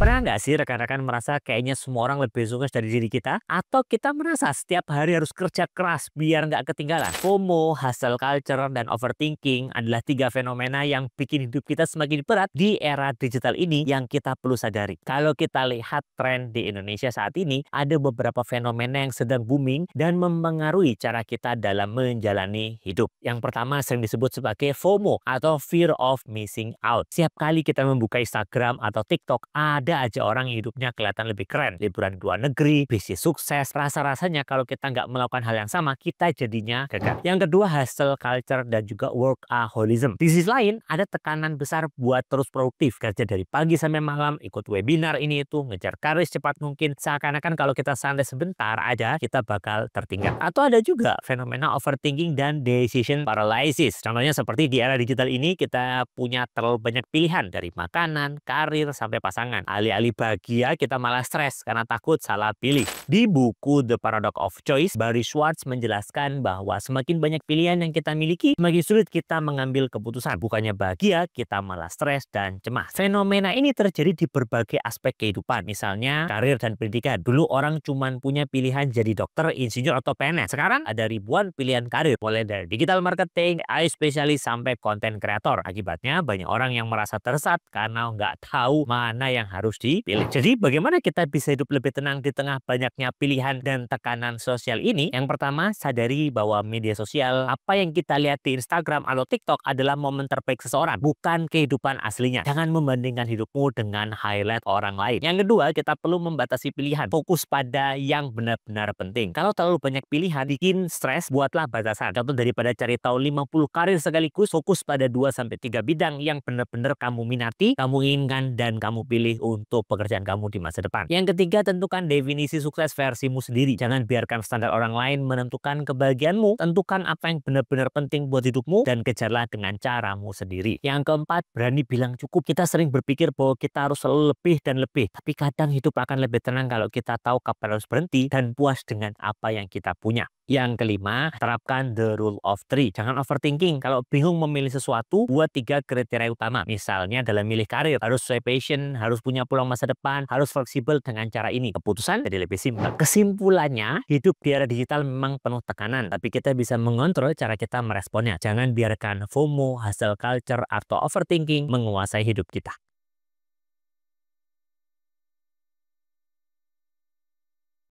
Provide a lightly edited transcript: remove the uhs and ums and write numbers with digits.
Pernah nggak sih rekan-rekan merasa kayaknya semua orang lebih sukses dari diri kita? Atau kita merasa setiap hari harus kerja keras biar nggak ketinggalan? FOMO, hustle culture, dan overthinking adalah tiga fenomena yang bikin hidup kita semakin berat di era digital ini yang kita perlu sadari. Kalau kita lihat tren di Indonesia saat ini, ada beberapa fenomena yang sedang booming dan mempengaruhi cara kita dalam menjalani hidup. Yang pertama sering disebut sebagai FOMO atau Fear of Missing Out. Setiap kali kita membuka Instagram atau TikTok, ada aja orang yang hidupnya kelihatan lebih keren. Liburan di luar negeri, bisnis sukses. Rasa-rasanya kalau kita nggak melakukan hal yang sama, kita jadinya gagal. Yang kedua, hustle culture dan juga workaholism. Di sisi lain, ada tekanan besar buat terus produktif. Kerja dari pagi sampai malam, ikut webinar ini itu, ngejar karir secepat mungkin. Seakan-akan kalau kita santai sebentar aja, kita bakal tertinggal. Atau ada juga fenomena overthinking dan decision paralysis. Contohnya seperti di era digital ini, kita punya terlalu banyak pilihan dari makanan, karir, sampai pasangan. Alih-alih bahagia, kita malah stres karena takut salah pilih. Di buku The Paradox of Choice, Barry Schwartz menjelaskan bahwa semakin banyak pilihan yang kita miliki, semakin sulit kita mengambil keputusan. Bukannya bahagia, kita malah stres dan cemas. Fenomena ini terjadi di berbagai aspek kehidupan, misalnya karir dan pendidikan. Dulu orang cuma punya pilihan jadi dokter, insinyur, atau PNS. Sekarang ada ribuan pilihan karir, mulai dari digital marketing, AI spesialis, sampai konten kreator. Akibatnya banyak orang yang merasa tersesat karena nggak tahu mana yang harus dipilih. Jadi bagaimana kita bisa hidup lebih tenang di tengah banyaknya pilihan dan tekanan sosial ini? Yang pertama, sadari bahwa media sosial, apa yang kita lihat di Instagram atau TikTok adalah momen terbaik seseorang, bukan kehidupan aslinya. Jangan membandingkan hidupmu dengan highlight orang lain. Yang kedua, kita perlu membatasi pilihan. Fokus pada yang benar-benar penting. Kalau terlalu banyak pilihan bikin stres, buatlah batasan. Contoh, daripada cari tahu 50 karir sekaligus, fokus pada 2-3 bidang yang benar-benar kamu minati, kamu inginkan, dan kamu pilih untuk pekerjaan kamu di masa depan. Yang ketiga, tentukan definisi sukses versimu sendiri. Jangan biarkan standar orang lain menentukan kebahagiaanmu. Tentukan apa yang benar-benar penting buat hidupmu dan kejarlah dengan caramu sendiri. Yang keempat, berani bilang cukup. Kita sering berpikir bahwa kita harus selalu lebih dan lebih. Tapi kadang hidup akan lebih tenang kalau kita tahu kapan harus berhenti dan puas dengan apa yang kita punya. Yang kelima, terapkan the rule of three. Jangan overthinking. Kalau bingung memilih sesuatu, buat 3 kriteria utama. Misalnya dalam milih karir, harus sesuai passion, harus punya peluang masa depan, harus fleksibel dengan cara ini. Keputusan jadi lebih simpel. Kesimpulannya, hidup di era digital memang penuh tekanan, tapi kita bisa mengontrol cara kita meresponnya. Jangan biarkan FOMO, hustle culture, atau overthinking menguasai hidup kita.